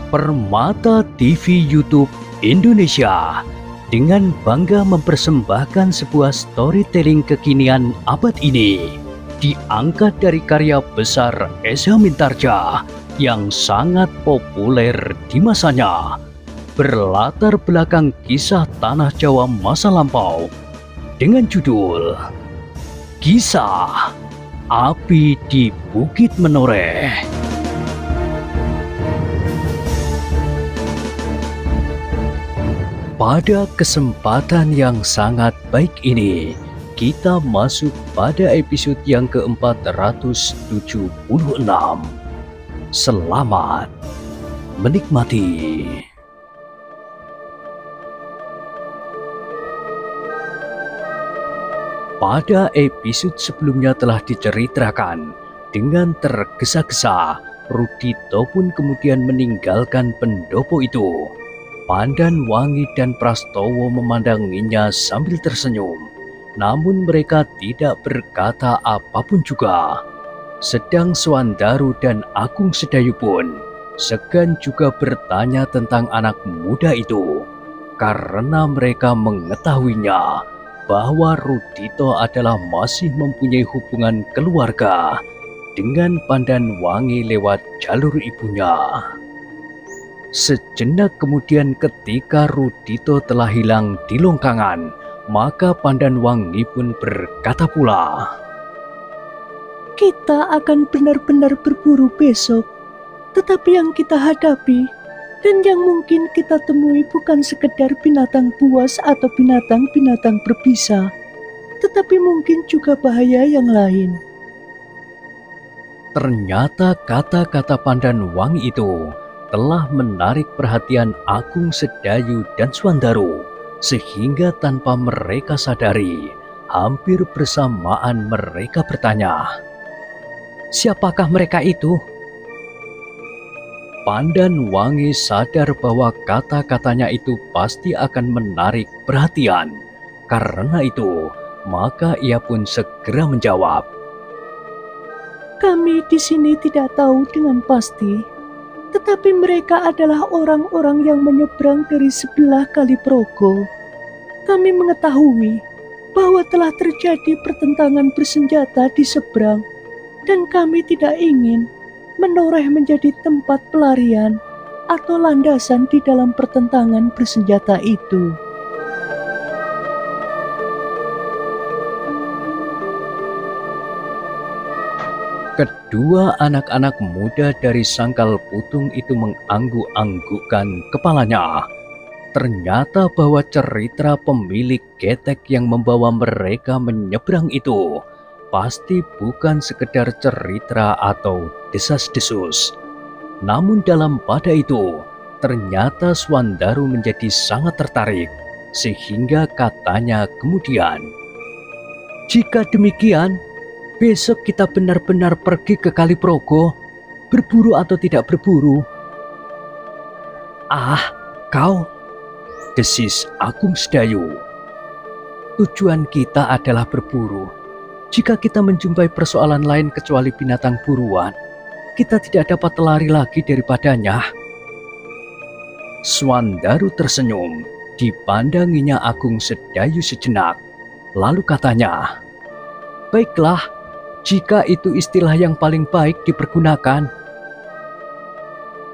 Permata TV YouTube Indonesia dengan bangga mempersembahkan sebuah storytelling kekinian abad ini, diangkat dari karya besar Esa Mintarja yang sangat populer di masanya, berlatar belakang kisah tanah Jawa masa lampau dengan judul Kisah Api di Bukit Menoreh. Pada kesempatan yang sangat baik ini, kita masuk pada episode yang ke-476. Selamat menikmati. Pada episode sebelumnya telah diceritakan, dengan tergesa-gesa, Rudito pun kemudian meninggalkan pendopo itu. Pandan Wangi dan Prastowo memandanginya sambil tersenyum, namun mereka tidak berkata apapun juga. Sedang Swandaru dan Agung Sedayu pun segan juga bertanya tentang anak muda itu, karena mereka mengetahuinya bahwa Rudito adalah masih mempunyai hubungan keluarga dengan Pandan Wangi lewat jalur ibunya. Sejenak kemudian ketika Rudito telah hilang di Longkangan, maka Pandan Wangi pun berkata pula, "Kita akan benar-benar berburu besok, tetapi yang kita hadapi dan yang mungkin kita temui bukan sekedar binatang buas atau binatang-binatang berbisa, tetapi mungkin juga bahaya yang lain." Ternyata kata-kata Pandan Wangi itu telah menarik perhatian Agung Sedayu dan Swandaru, sehingga tanpa mereka sadari, hampir bersamaan mereka bertanya, "Siapakah mereka itu?" Pandan Wangi sadar bahwa kata-katanya itu pasti akan menarik perhatian. Karena itu, maka ia pun segera menjawab, "Kami di sini tidak tahu dengan pasti, tetapi mereka adalah orang-orang yang menyeberang dari sebelah Kali Progo. Kami mengetahui bahwa telah terjadi pertentangan bersenjata di seberang, dan kami tidak ingin Menoreh menjadi tempat pelarian atau landasan di dalam pertentangan bersenjata itu." Kedua anak-anak muda dari Sangkal Putung itu mengangguk-anggukkan kepalanya. Ternyata bahwa cerita pemilik getek yang membawa mereka menyeberang itu pasti bukan sekedar cerita atau desas-desus. Namun dalam pada itu, ternyata Swandaru menjadi sangat tertarik, sehingga katanya kemudian, "Jika demikian, besok kita benar-benar pergi ke Kali Progo, berburu atau tidak berburu." "Ah, kau," desis Agung Sedayu, "tujuan kita adalah berburu. Jika kita menjumpai persoalan lain kecuali binatang buruan, kita tidak dapat lari lagi daripadanya." Swandaru tersenyum, dipandanginya Agung Sedayu sejenak, lalu katanya, "Baiklah, jika itu istilah yang paling baik dipergunakan."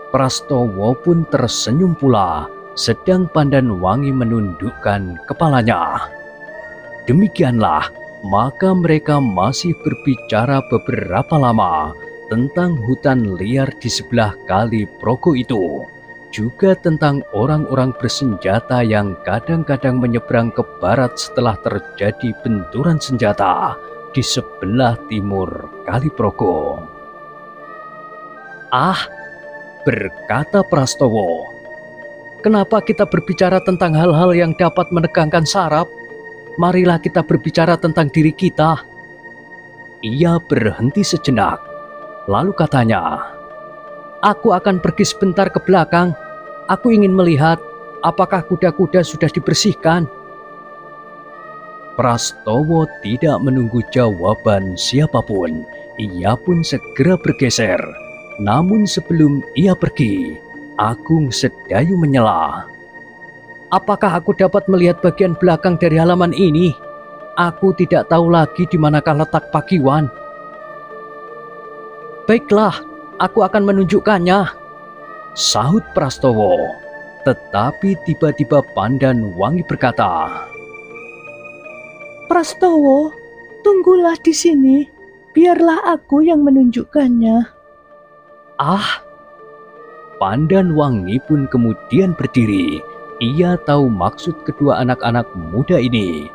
Prastowo pun tersenyum pula, sedang Pandan Wangi menundukkan kepalanya. Demikianlah, maka mereka masih berbicara beberapa lama tentang hutan liar di sebelah Kali Progo itu, juga tentang orang-orang bersenjata yang kadang-kadang menyeberang ke barat setelah terjadi benturan senjata di sebelah timur Kali Progo. "Ah," berkata Prastowo, "kenapa kita berbicara tentang hal-hal yang dapat menegangkan saraf? Marilah kita berbicara tentang diri kita." Ia berhenti sejenak, lalu katanya, "Aku akan pergi sebentar ke belakang. Aku ingin melihat apakah kuda-kuda sudah dibersihkan." Prastowo tidak menunggu jawaban siapapun. Ia pun segera bergeser. Namun sebelum ia pergi, Agung Sedayu menyela. Apakah aku dapat melihat bagian belakang dari halaman ini? Aku tidak tahu lagi di manakah letak Pakiwan. Baiklah, aku akan menunjukkannya, sahut Prastowo. Tetapi tiba-tiba Pandanwangi berkata, Prastowo, tunggulah di sini, biarlah aku yang menunjukkannya. Ah, Pandanwangi pun kemudian berdiri. Ia tahu maksud kedua anak-anak muda ini.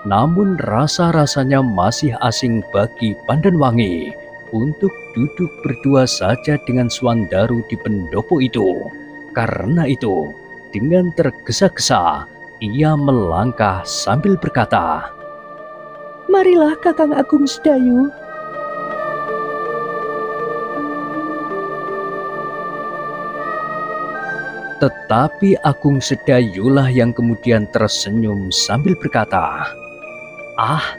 Namun rasa-rasanya masih asing bagi Pandanwangi untuk duduk berdua saja dengan Swandaru di pendopo itu. Karena itu, dengan tergesa-gesa, ia melangkah sambil berkata, Marilah Kakang Agung Sedayu. Tetapi Agung Sedayulah yang kemudian tersenyum sambil berkata, Ah,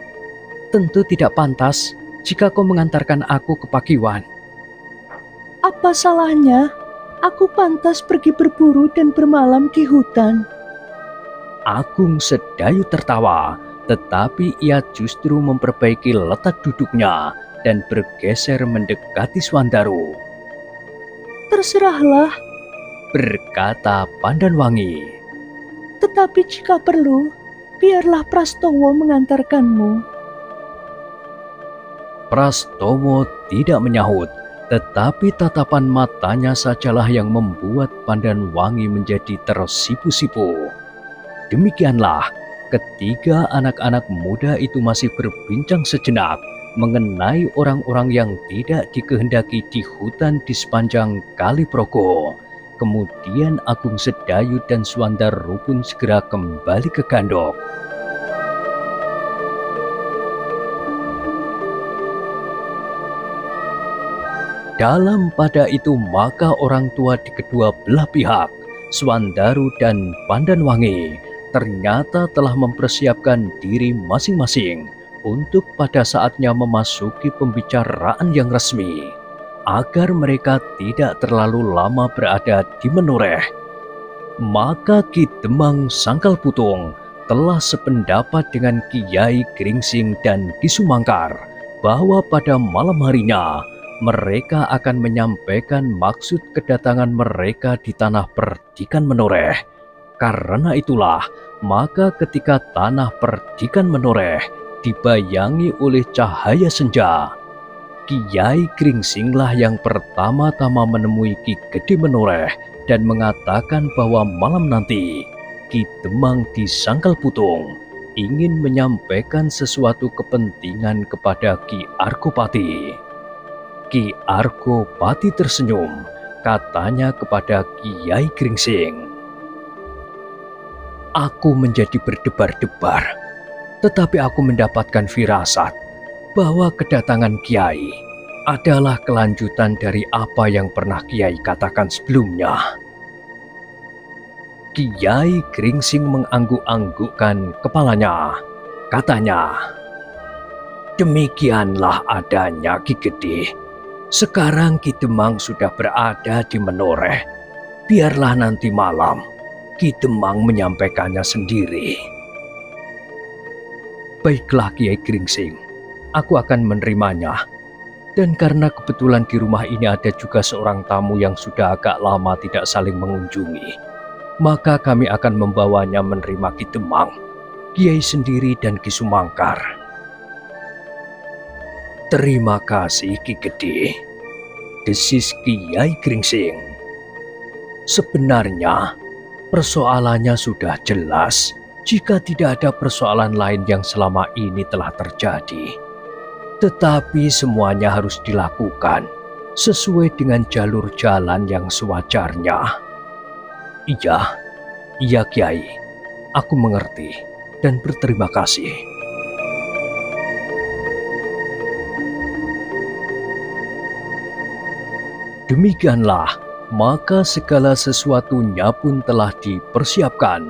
tentu tidak pantas jika kau mengantarkan aku ke Pakiwan. Apa salahnya? Aku pantas pergi berburu dan bermalam di hutan. Agung Sedayu tertawa, tetapi ia justru memperbaiki letak duduknya dan bergeser mendekati Swandaru. Terserahlah, berkata Pandanwangi. Tetapi jika perlu, biarlah Prastowo mengantarkanmu. Prastowo tidak menyahut, tetapi tatapan matanya sajalah yang membuat Pandanwangi menjadi tersipu-sipu. Demikianlah, ketiga anak-anak muda itu masih berbincang sejenak mengenai orang-orang yang tidak dikehendaki di hutan di sepanjang Kali Progo. Kemudian Agung Sedayu dan Swandaru pun segera kembali ke Gandok. Dalam pada itu maka orang tua di kedua belah pihak, Swandaru dan Pandanwangi, ternyata telah mempersiapkan diri masing-masing untuk pada saatnya memasuki pembicaraan yang resmi, agar mereka tidak terlalu lama berada di Menoreh. Maka Ki Demang Sangkal Putung telah sependapat dengan Kiai Gringsing dan Ki Sumangkar bahwa pada malam harinya mereka akan menyampaikan maksud kedatangan mereka di tanah perdikan Menoreh. Karena itulah, maka ketika tanah perdikan Menoreh dibayangi oleh cahaya senja, Kiai Gringsinglah yang pertama-tama menemui Ki Gede Menoreh dan mengatakan bahwa malam nanti Ki Demang di Sangkal Putung ingin menyampaikan sesuatu kepentingan kepada Ki Argopati. Ki Argopati tersenyum, katanya kepada Kiai Gringsing, Aku menjadi berdebar-debar, tetapi aku mendapatkan firasat bahwa kedatangan Kiai adalah kelanjutan dari apa yang pernah Kiai katakan sebelumnya. Kiai Gringsing mengangguk-anggukkan kepalanya, katanya, Demikianlah adanya Ki Gede. Sekarang Ki Demang sudah berada di Menoreh. Biarlah nanti malam Ki Demang menyampaikannya sendiri. Baiklah Kiai Gringsing, aku akan menerimanya. Dan karena kebetulan di rumah ini ada juga seorang tamu yang sudah agak lama tidak saling mengunjungi, maka kami akan membawanya menerima Ki Demang, Kiai sendiri dan Ki Sumangkar. Terima kasih Ki Gede, desis Kiai Gringsing. Sebenarnya persoalannya sudah jelas jika tidak ada persoalan lain yang selama ini telah terjadi. Tetapi semuanya harus dilakukan sesuai dengan jalur jalan yang sewajarnya. Iya Kiai, aku mengerti dan berterima kasih. Demikianlah, maka segala sesuatunya pun telah dipersiapkan.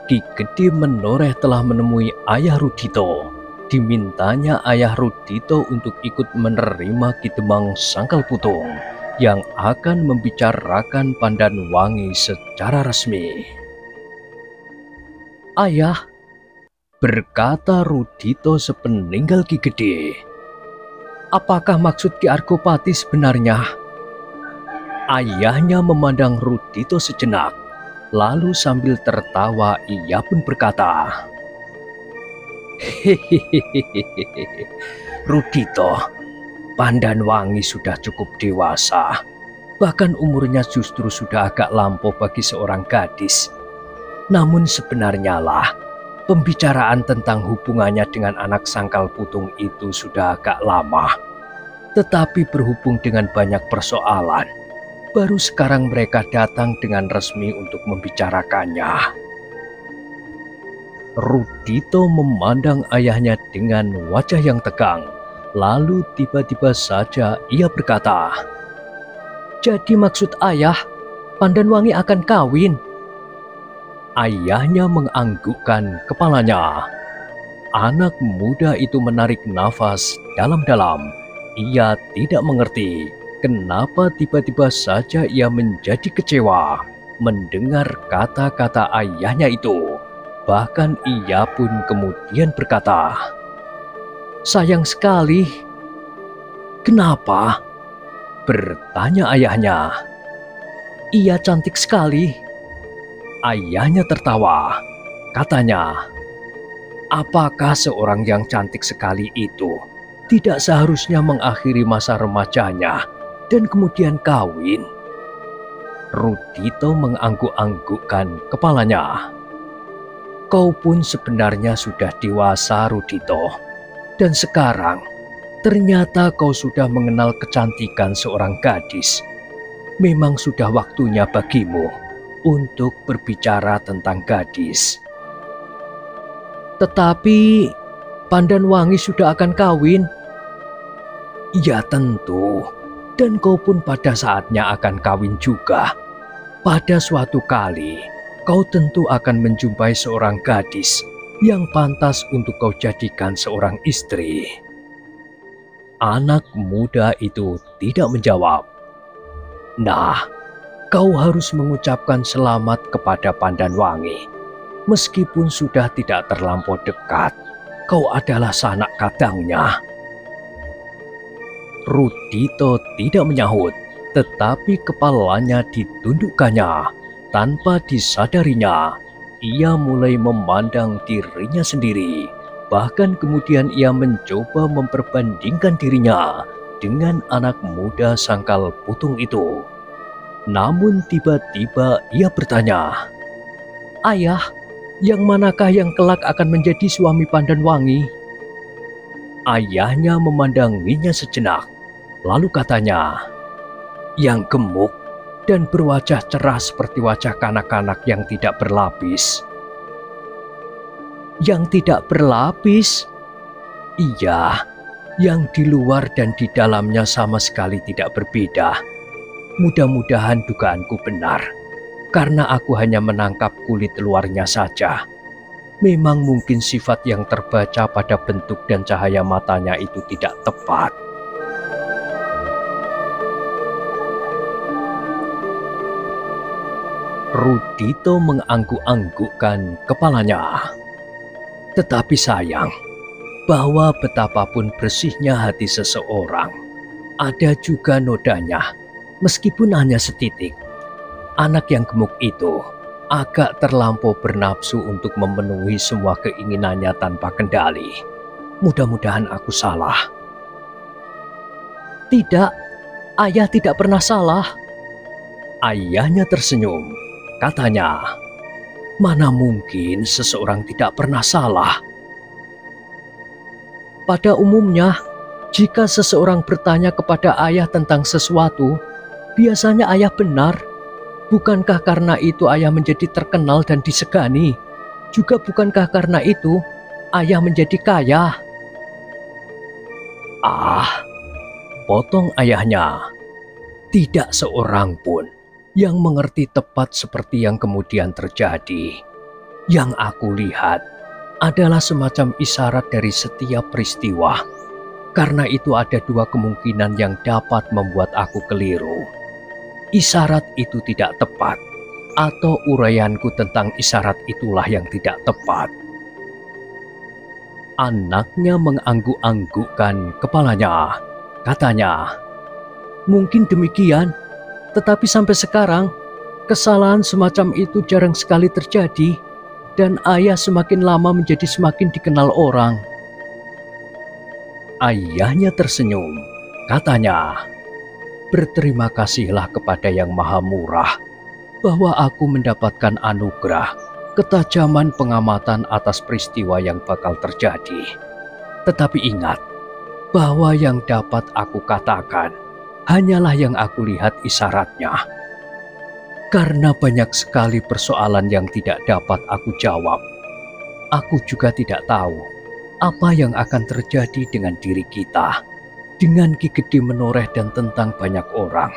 Ki Gede Menoreh telah menemui Ayah Rudito. Dimintanya Ayah Rudito untuk ikut menerima Ki Demang Sangkal Putung. yang akan membicarakan Pandanwangi secara resmi. "Ayah," berkata Rudito sepeninggal Ki Gede, "apakah maksud Ki Argopati sebenarnya?" Ayahnya memandang Rudito sejenak, lalu sambil tertawa ia pun berkata, "Hehehe, Rudito, Pandanwangi sudah cukup dewasa. Bahkan umurnya justru sudah agak lampau bagi seorang gadis. Namun sebenarnya lah, pembicaraan tentang hubungannya dengan anak Sangkal Putung itu sudah agak lama. Tetapi berhubung dengan banyak persoalan, baru sekarang mereka datang dengan resmi untuk membicarakannya." Rudito memandang ayahnya dengan wajah yang tegang. Lalu tiba-tiba saja ia berkata, "Jadi maksud ayah, Pandanwangi akan kawin?" Ayahnya menganggukkan kepalanya. Anak muda itu menarik nafas dalam-dalam. Ia tidak mengerti kenapa tiba-tiba saja ia menjadi kecewa mendengar kata-kata ayahnya itu. Bahkan ia pun kemudian berkata, "Sayang sekali." "Kenapa?" bertanya ayahnya. "Ia cantik sekali." Ayahnya tertawa. Katanya, "Apakah seorang yang cantik sekali itu tidak seharusnya mengakhiri masa remajanya dan kemudian kawin?" Rudito mengangguk-anggukkan kepalanya. "Kau pun sebenarnya sudah dewasa, Rudito. Dan sekarang, ternyata kau sudah mengenal kecantikan seorang gadis. Memang sudah waktunya bagimu untuk berbicara tentang gadis." "Tetapi Pandanwangi sudah akan kawin." "Ya tentu, dan kau pun pada saatnya akan kawin juga. Pada suatu kali, kau tentu akan menjumpai seorang gadis yang pantas untuk kau jadikan seorang istri." Anak muda itu tidak menjawab. "Nah, kau harus mengucapkan selamat kepada Pandanwangi. Meskipun sudah tidak terlampau dekat, kau adalah sanak kadangnya." Rudito tidak menyahut, tetapi kepalanya ditundukkannya. Tanpa disadarinya, ia mulai memandang dirinya sendiri. Bahkan kemudian ia mencoba memperbandingkan dirinya dengan anak muda Sangkal Putung itu. Namun tiba-tiba ia bertanya, "Ayah, yang manakah yang kelak akan menjadi suami Pandanwangi?" Ayahnya memandanginya sejenak, lalu katanya, "Yang gemuk dan berwajah cerah seperti wajah kanak-kanak yang tidak berlapis." "Yang tidak berlapis?" "Iya, yang di luar dan di dalamnya sama sekali tidak berbeda. Mudah-mudahan dugaanku benar, karena aku hanya menangkap kulit luarnya saja. Memang mungkin sifat yang terbaca pada bentuk dan cahaya matanya itu tidak tepat." Rudito mengangguk-anggukkan kepalanya. "Tetapi sayang, bahwa betapapun bersihnya hati seseorang, ada juga nodanya, meskipun hanya setitik. Anak yang gemuk itu agak terlampau bernafsu untuk memenuhi semua keinginannya tanpa kendali. Mudah-mudahan aku salah." "Tidak, ayah tidak pernah salah." Ayahnya tersenyum. Katanya, "Mana mungkin seseorang tidak pernah salah? Pada umumnya, jika seseorang bertanya kepada ayah tentang sesuatu, biasanya ayah benar. Bukankah karena itu ayah menjadi terkenal dan disegani? Juga bukankah karena itu ayah menjadi kaya?" "Ah," potong ayahnya, "tidak seorang pun yang mengerti tepat seperti yang kemudian terjadi. Yang aku lihat adalah semacam isyarat dari setiap peristiwa. Karena itu ada dua kemungkinan yang dapat membuat aku keliru. Isyarat itu tidak tepat, atau uraianku tentang isyarat itulah yang tidak tepat. Anaknya mengangguk-anggukkan kepalanya. Katanya, "Mungkin demikian, tetapi sampai sekarang kesalahan semacam itu jarang sekali terjadi, dan ayah semakin lama menjadi semakin dikenal orang." Ayahnya tersenyum. Katanya, "Berterima kasihlah kepada Yang Maha Murah bahwa aku mendapatkan anugerah ketajaman pengamatan atas peristiwa yang bakal terjadi. Tetapi ingat bahwa yang dapat aku katakan hanyalah yang aku lihat isyaratnya. Karena banyak sekali persoalan yang tidak dapat aku jawab, aku juga tidak tahu apa yang akan terjadi dengan diri kita dengan Ki Gede menoreh dan tentang banyak orang.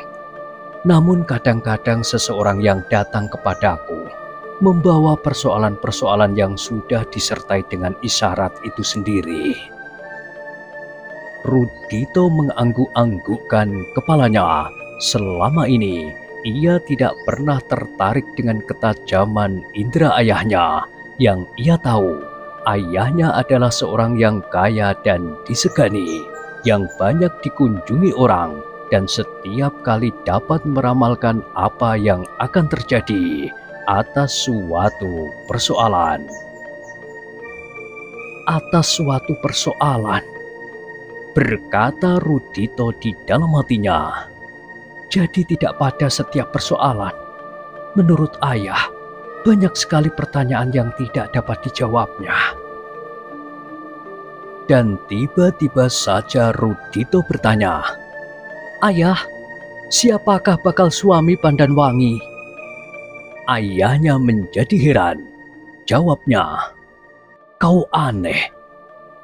Namun kadang-kadang seseorang yang datang kepadaku membawa persoalan-persoalan yang sudah disertai dengan isyarat itu sendiri." Rudito mengangguk-anggukkan kepalanya. Selama ini ia tidak pernah tertarik dengan ketajaman indera ayahnya. Yang ia tahu, ayahnya adalah seorang yang kaya dan disegani, yang banyak dikunjungi orang, dan setiap kali dapat meramalkan apa yang akan terjadi atas suatu persoalan. Atas suatu persoalan, berkata Rudito di dalam hatinya. Jadi tidak pada setiap persoalan. Menurut ayah, banyak sekali pertanyaan yang tidak dapat dijawabnya. Dan tiba-tiba saja Rudito bertanya, "Ayah, siapakah bakal suami Pandanwangi?" Ayahnya menjadi heran. Jawabnya, "Kau aneh.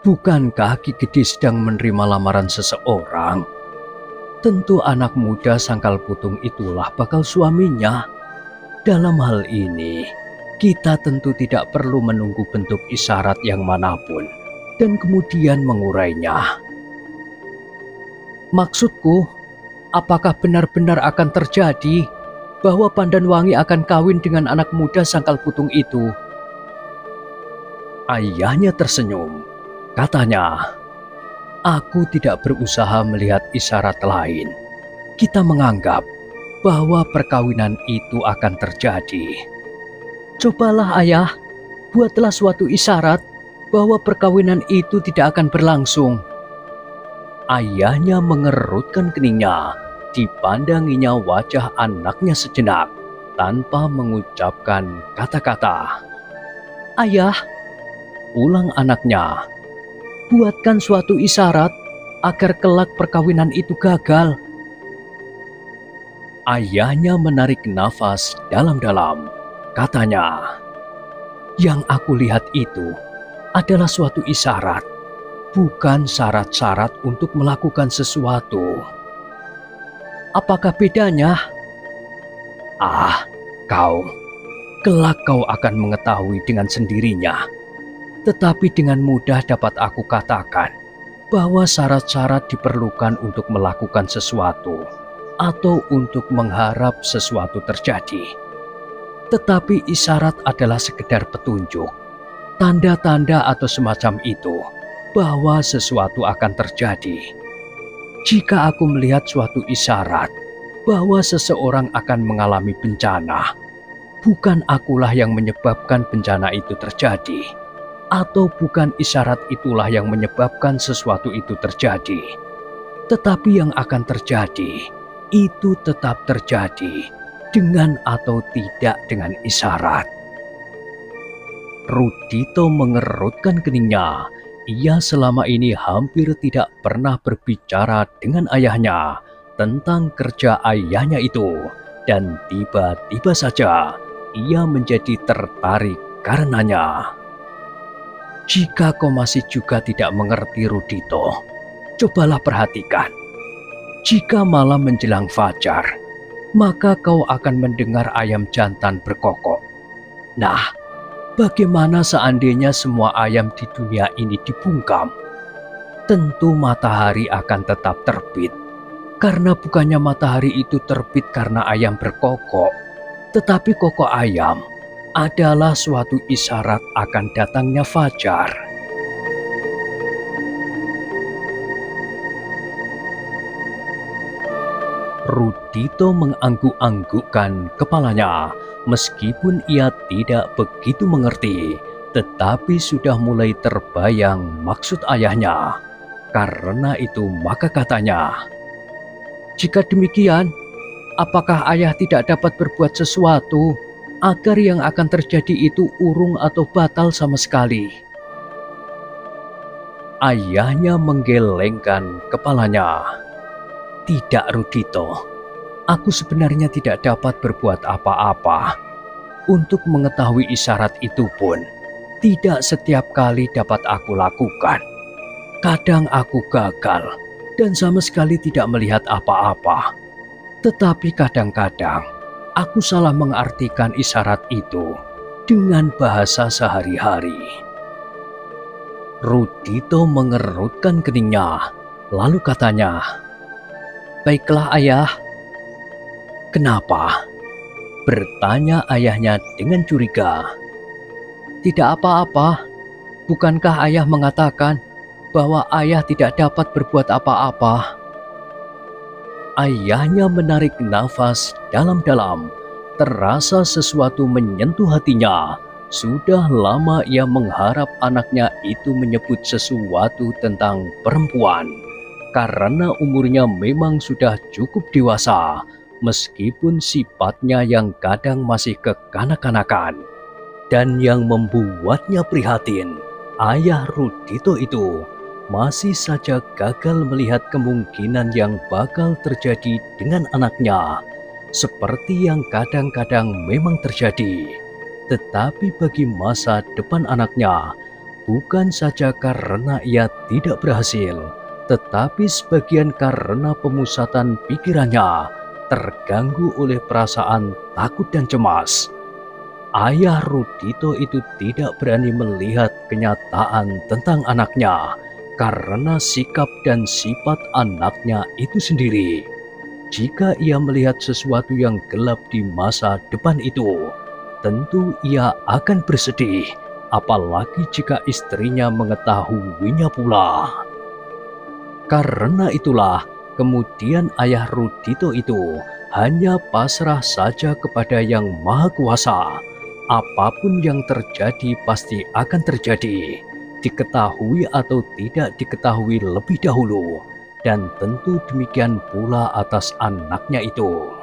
Bukankah Ki Gede sedang menerima lamaran seseorang? Tentu anak muda Sangkal Putung itulah bakal suaminya. Dalam hal ini, kita tentu tidak perlu menunggu bentuk isyarat yang manapun dan kemudian mengurainya." "Maksudku, apakah benar-benar akan terjadi bahwa Pandanwangi akan kawin dengan anak muda Sangkal Putung itu?" Ayahnya tersenyum. Katanya, "Aku tidak berusaha melihat isyarat lain. Kita menganggap bahwa perkawinan itu akan terjadi." "Cobalah ayah, buatlah suatu isyarat bahwa perkawinan itu tidak akan berlangsung." Ayahnya mengerutkan keningnya. Dipandanginya wajah anaknya sejenak tanpa mengucapkan kata-kata. "Ayah," ulang anaknya, "buatkan suatu isyarat agar kelak perkawinan itu gagal." Ayahnya menarik nafas dalam-dalam. Katanya, "Yang aku lihat itu adalah suatu isyarat, bukan syarat-syarat untuk melakukan sesuatu." "Apakah bedanya?" "Ah, kelak kau akan mengetahui dengan sendirinya. Tetapi dengan mudah dapat aku katakan bahwa syarat-syarat diperlukan untuk melakukan sesuatu atau untuk mengharap sesuatu terjadi. Tetapi isyarat adalah sekedar petunjuk, tanda-tanda atau semacam itu bahwa sesuatu akan terjadi. Jika aku melihat suatu isyarat bahwa seseorang akan mengalami bencana, bukan akulah yang menyebabkan bencana itu terjadi, atau bukan isyarat itulah yang menyebabkan sesuatu itu terjadi. Tetapi yang akan terjadi, itu tetap terjadi, dengan atau tidak dengan isyarat." Rudito mengerutkan keningnya. Ia selama ini hampir tidak pernah berbicara dengan ayahnya tentang kerja ayahnya itu. Dan tiba-tiba saja ia menjadi tertarik karenanya. "Jika kau masih juga tidak mengerti Rudito, cobalah perhatikan. Jika malam menjelang fajar, maka kau akan mendengar ayam jantan berkokok. Nah, bagaimana seandainya semua ayam di dunia ini dibungkam? tentu matahari akan tetap terbit. Karena bukannya matahari itu terbit karena ayam berkokok, tetapi kokok ayam adalah suatu isyarat akan datangnya fajar. Rudito mengangguk-anggukkan kepalanya, meskipun ia tidak begitu mengerti, tetapi sudah mulai terbayang maksud ayahnya. Karena itu maka katanya, "Jika demikian, apakah ayah tidak dapat berbuat sesuatu agar yang akan terjadi itu urung atau batal sama sekali?" Ayahnya menggelengkan kepalanya. "Tidak, Rudito. Aku sebenarnya tidak dapat berbuat apa-apa. Untuk mengetahui isyarat itu pun, tidak setiap kali dapat aku lakukan. Kadang aku gagal dan sama sekali tidak melihat apa-apa. Tetapi kadang-kadang aku salah mengartikan isyarat itu dengan bahasa sehari-hari." Rudito mengerutkan keningnya, lalu katanya, "Baiklah ayah." "Kenapa?" bertanya ayahnya dengan curiga. "Tidak apa-apa. Bukankah ayah mengatakan bahwa ayah tidak dapat berbuat apa-apa?" Ayahnya menarik nafas dalam-dalam. Terasa sesuatu menyentuh hatinya. Sudah lama ia mengharap anaknya itu menyebut sesuatu tentang perempuan. Karena umurnya memang sudah cukup dewasa, meskipun sifatnya yang kadang masih kekanak-kanakan. Dan yang membuatnya prihatin, ayah Rudito itu masih saja gagal melihat kemungkinan yang bakal terjadi dengan anaknya, seperti yang kadang-kadang memang terjadi. Tetapi bagi masa depan anaknya, bukan saja karena ia tidak berhasil, tetapi sebagian karena pemusatan pikirannya terganggu oleh perasaan takut dan cemas. Ayah Rudito itu tidak berani melihat kenyataan tentang anaknya karena sikap dan sifat anaknya itu sendiri. Jika ia melihat sesuatu yang gelap di masa depan itu, tentu ia akan bersedih, apalagi jika istrinya mengetahuinya pula. Karena itulah, kemudian ayah Rudito itu hanya pasrah saja kepada Yang Maha Kuasa. Apapun yang terjadi pasti akan terjadi, diketahui atau tidak diketahui lebih dahulu, dan tentu demikian pula atas anaknya itu.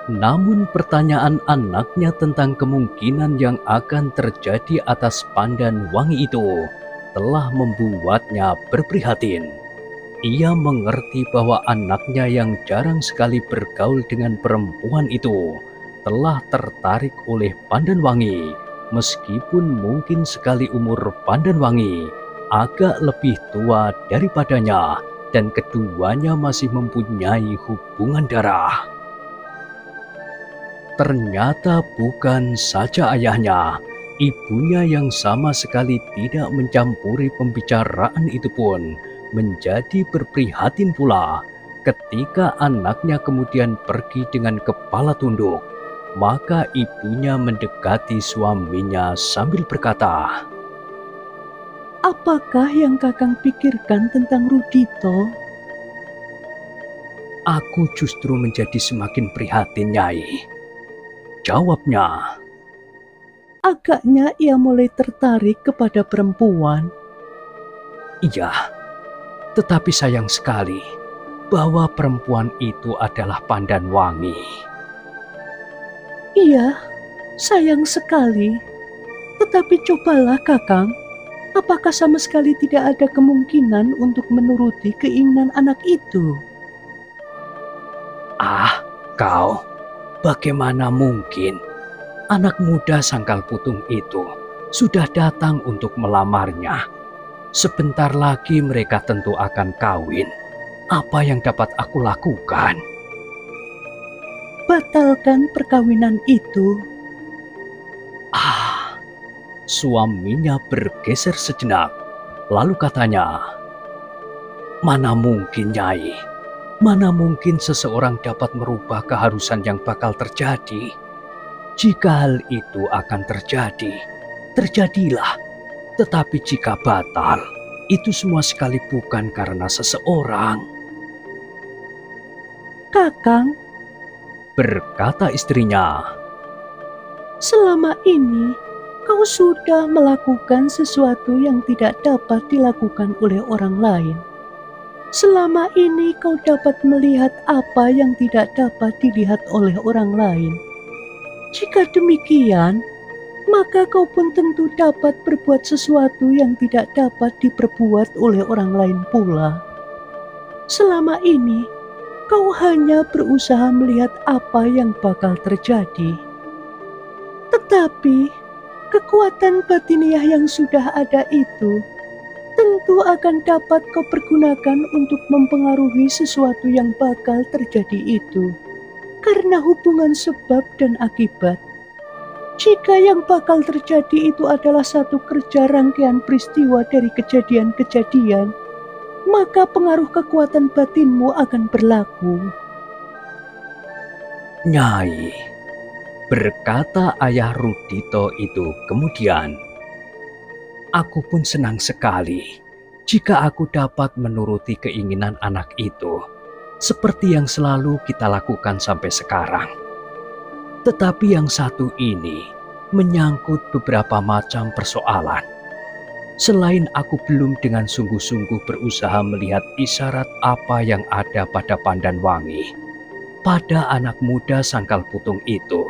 Namun pertanyaan anaknya tentang kemungkinan yang akan terjadi atas Pandan Wangi itu telah membuatnya berprihatin. Ia mengerti bahwa anaknya yang jarang sekali bergaul dengan perempuan itu telah tertarik oleh Pandan Wangi, meskipun mungkin sekali umur Pandan Wangi agak lebih tua daripadanya dan keduanya masih mempunyai hubungan darah. Ternyata bukan saja ayahnya, ibunya yang sama sekali tidak mencampuri pembicaraan itu pun menjadi berprihatin pula ketika anaknya kemudian pergi dengan kepala tunduk. Maka ibunya mendekati suaminya sambil berkata, Apakah yang Kakang pikirkan tentang Rudito? "Aku justru menjadi semakin prihatin, Nyai," jawabnya. Agaknya ia mulai tertarik kepada perempuan. "Iya, tetapi sayang sekali bahwa perempuan itu adalah Pandan Wangi." Iya, sayang sekali. Tetapi cobalah Kakang, apakah sama sekali tidak ada kemungkinan untuk menuruti keinginan anak itu? "Ah, kau, bagaimana mungkin? Anak muda Sangkal Putung itu sudah datang untuk melamarnya. Sebentar lagi mereka tentu akan kawin. Apa yang dapat aku lakukan?" Batalkan perkawinan itu. Suaminya bergeser sejenak. Lalu katanya, "Mana mungkin, Nyai? Mana mungkin seseorang dapat merubah keharusan yang bakal terjadi? Jika hal itu akan terjadi, terjadilah. Tetapi jika batal, itu semua sekali bukan karena seseorang." Kakang, Berkata istrinya, selama ini kau sudah melakukan sesuatu yang tidak dapat dilakukan oleh orang lain. Selama ini kau dapat melihat apa yang tidak dapat dilihat oleh orang lain. Jika demikian, maka kau pun tentu dapat berbuat sesuatu yang tidak dapat diperbuat oleh orang lain pula. Selama ini, kau hanya berusaha melihat apa yang bakal terjadi. Tetapi, kekuatan batiniah yang sudah ada itu tentu akan dapat kau pergunakan untuk mempengaruhi sesuatu yang bakal terjadi itu. Karena hubungan sebab dan akibat. Jika yang bakal terjadi itu adalah satu kerja rangkaian peristiwa dari kejadian-kejadian, maka pengaruh kekuatan batinmu akan berlaku. "Nyai," berkata ayah Rudito itu kemudian, "aku pun senang sekali jika aku dapat menuruti keinginan anak itu, seperti yang selalu kita lakukan sampai sekarang. Tetapi yang satu ini menyangkut beberapa macam persoalan. Selain aku belum dengan sungguh-sungguh berusaha melihat isyarat apa yang ada pada Pandan Wangi, pada anak muda Sangkal Putung itu,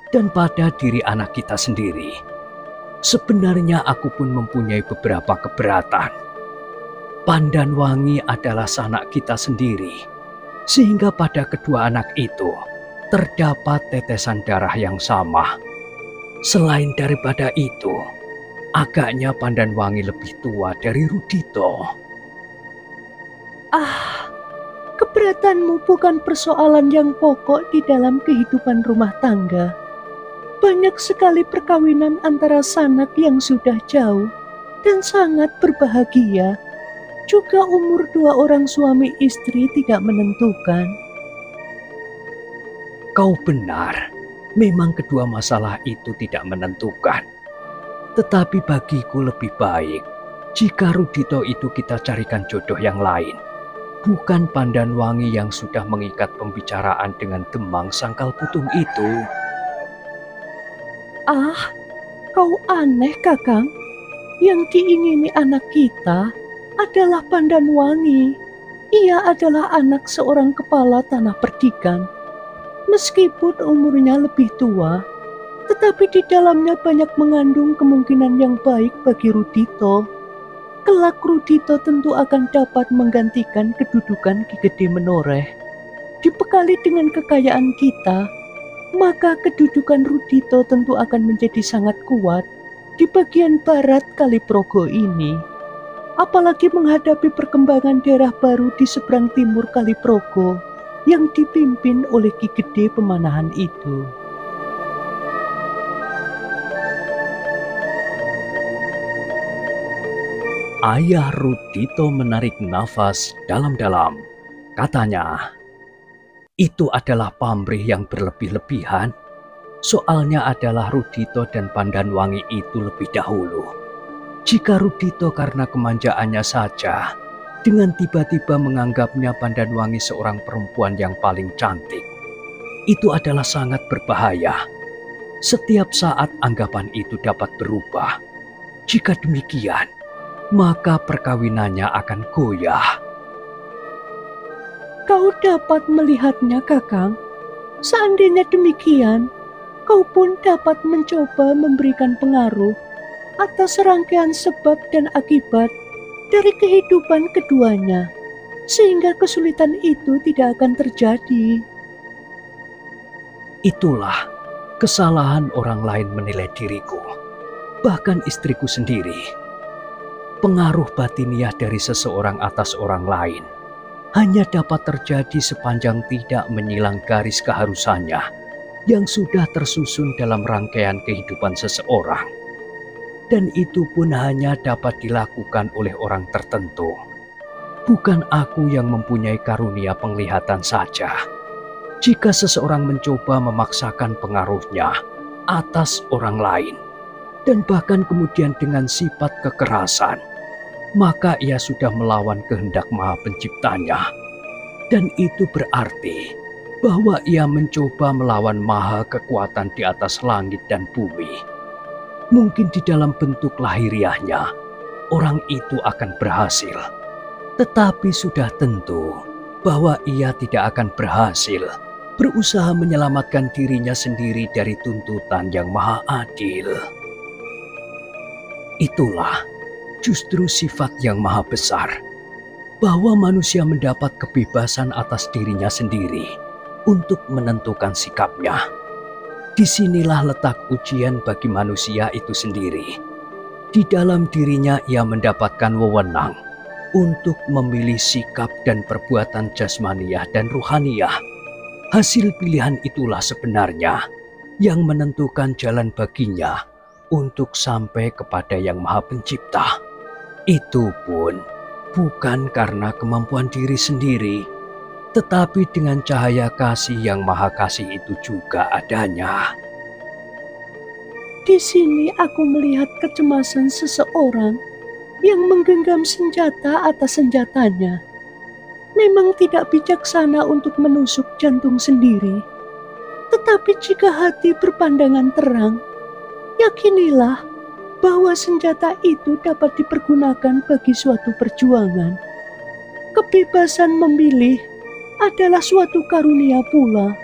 dan pada diri anak kita sendiri. Sebenarnya aku pun mempunyai beberapa keberatan. Pandan Wangi adalah sanak kita sendiri, sehingga pada kedua anak itu terdapat tetesan darah yang sama. Selain daripada itu, agaknya Pandan Wangi lebih tua dari Rudito." Keberatanmu bukan persoalan yang pokok di dalam kehidupan rumah tangga. Banyak sekali perkawinan antara sanak yang sudah jauh dan sangat berbahagia. Juga umur dua orang suami istri tidak menentukan. Kau benar, memang kedua masalah itu tidak menentukan. Tetapi bagiku lebih baik jika Rudito itu kita carikan jodoh yang lain. Bukan Pandan Wangi yang sudah mengikat pembicaraan dengan Demang Sangkal Putung itu. Kau aneh, Kakang. Yang diingini anak kita adalah Pandan Wangi. Ia adalah anak seorang kepala tanah perdikan. Meskipun umurnya lebih tua, tetapi di dalamnya banyak mengandung kemungkinan yang baik bagi Rudito. Kelak Rudito tentu akan dapat menggantikan kedudukan Ki Gede Menoreh. Dibekali dengan kekayaan kita, maka kedudukan Rudito tentu akan menjadi sangat kuat di bagian barat Kaliprogo ini. Apalagi menghadapi perkembangan daerah baru di seberang timur Kaliprogo yang dipimpin oleh Ki Gede Pemanahan itu. Ayah Rudito menarik nafas dalam-dalam. Katanya, "Itu adalah pamrih yang berlebih-lebihan. Soalnya adalah Rudito dan Pandan Wangi itu lebih dahulu. Jika Rudito karena kemanjaannya saja, dengan tiba-tiba menganggapnya Pandan Wangi seorang perempuan yang paling cantik, itu adalah sangat berbahaya. Setiap saat anggapan itu dapat berubah. Jika demikian, maka perkawinannya akan goyah." Kau dapat melihatnya, Kakang. Seandainya demikian, kau pun dapat mencoba memberikan pengaruh atas rangkaian sebab dan akibat dari kehidupan keduanya, sehingga kesulitan itu tidak akan terjadi. Itulah kesalahan orang lain menilai diriku, bahkan istriku sendiri. Pengaruh batiniah dari seseorang atas orang lain hanya dapat terjadi sepanjang tidak menyilang garis keharusannya yang sudah tersusun dalam rangkaian kehidupan seseorang. dan itu pun hanya dapat dilakukan oleh orang tertentu. Bukan aku yang mempunyai karunia penglihatan saja. Jika seseorang mencoba memaksakan pengaruhnya atas orang lain, dan bahkan kemudian dengan sifat kekerasan, maka ia sudah melawan kehendak Maha Penciptanya. Dan itu berarti bahwa ia mencoba melawan Maha Kekuatan di atas langit dan bumi. Mungkin di dalam bentuk lahiriahnya, orang itu akan berhasil. Tetapi sudah tentu bahwa ia tidak akan berhasil berusaha menyelamatkan dirinya sendiri dari tuntutan yang maha adil. Itulah justru sifat yang maha besar, bahwa manusia mendapat kebebasan atas dirinya sendiri untuk menentukan sikapnya. Disinilah letak ujian bagi manusia itu sendiri. Di dalam dirinya ia mendapatkan wewenang untuk memilih sikap dan perbuatan jasmaniah dan ruhaniyah. Hasil pilihan itulah sebenarnya yang menentukan jalan baginya untuk sampai kepada Yang Maha Pencipta. Itu pun bukan karena kemampuan diri sendiri, tetapi dengan cahaya kasih yang Maha Kasih itu juga adanya. Di sini aku melihat kecemasan seseorang yang menggenggam senjata atas senjatanya. Memang tidak bijaksana untuk menusuk jantung sendiri. Tetapi jika hati berpandangan terang, yakinilah bahwa senjata itu dapat dipergunakan bagi suatu perjuangan. Kebebasan memilih adalah suatu karunia pula,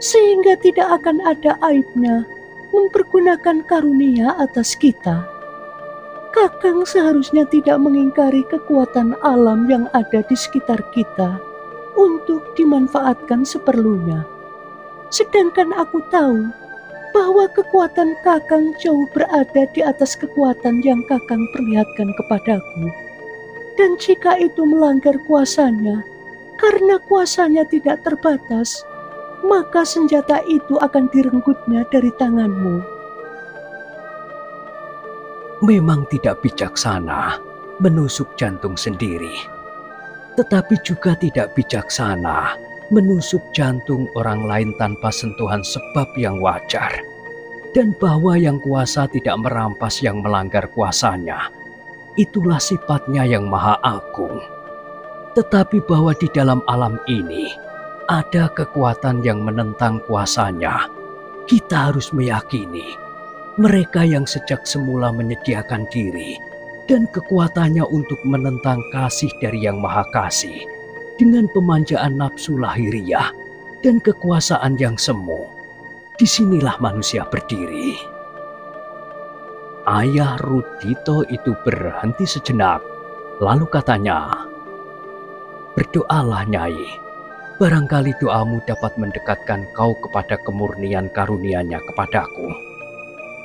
sehingga tidak akan ada aibnya mempergunakan karunia atas kita. Kakang seharusnya tidak mengingkari kekuatan alam yang ada di sekitar kita untuk dimanfaatkan seperlunya. Sedangkan aku tahu bahwa kekuatan Kakang jauh berada di atas kekuatan yang Kakang perlihatkan kepadaku. Dan jika itu melanggar kuasanya, karena kuasanya tidak terbatas, maka senjata itu akan direnggutnya dari tanganmu. Memang tidak bijaksana menusuk jantung sendiri, tetapi juga tidak bijaksana menusuk jantung orang lain tanpa sentuhan sebab yang wajar. Dan bahwa yang kuasa tidak merampas yang melanggar kuasanya, itulah sifatnya yang maha agung. Tetapi bahwa di dalam alam ini ada kekuatan yang menentang kuasanya, kita harus meyakini mereka yang sejak semula menyediakan diri dan kekuatannya untuk menentang kasih dari Yang Maha Kasih dengan pemanjaan nafsu lahiriah dan kekuasaan yang semu. Disinilah manusia berdiri. Ayah Rudito itu berhenti sejenak, lalu katanya, "Berdoalah, Nyai. Barangkali doamu dapat mendekatkan kau kepada kemurnian karunia-Nya kepadaku.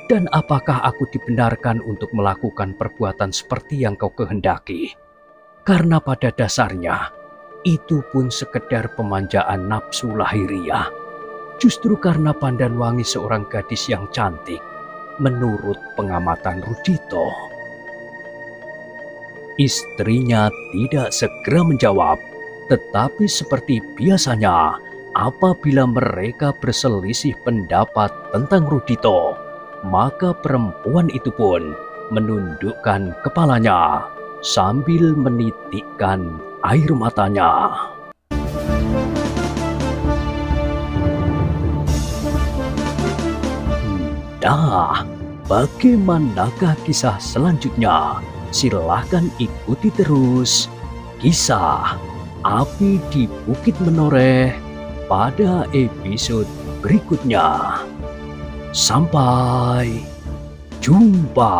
Dan apakah aku dibenarkan untuk melakukan perbuatan seperti yang kau kehendaki? Karena pada dasarnya, itu pun sekedar pemanjaan nafsu lahiriah. Justru karena pandan wangi seorang gadis yang cantik, menurut pengamatan Rudito." Istrinya tidak segera menjawab, tetapi seperti biasanya, apabila mereka berselisih pendapat tentang Rudito, maka perempuan itu pun menundukkan kepalanya sambil menitikkan air matanya. Nah, bagaimanakah kisah selanjutnya? Silahkan ikuti terus kisah Api di Bukit Menoreh pada episode berikutnya. Sampai jumpa.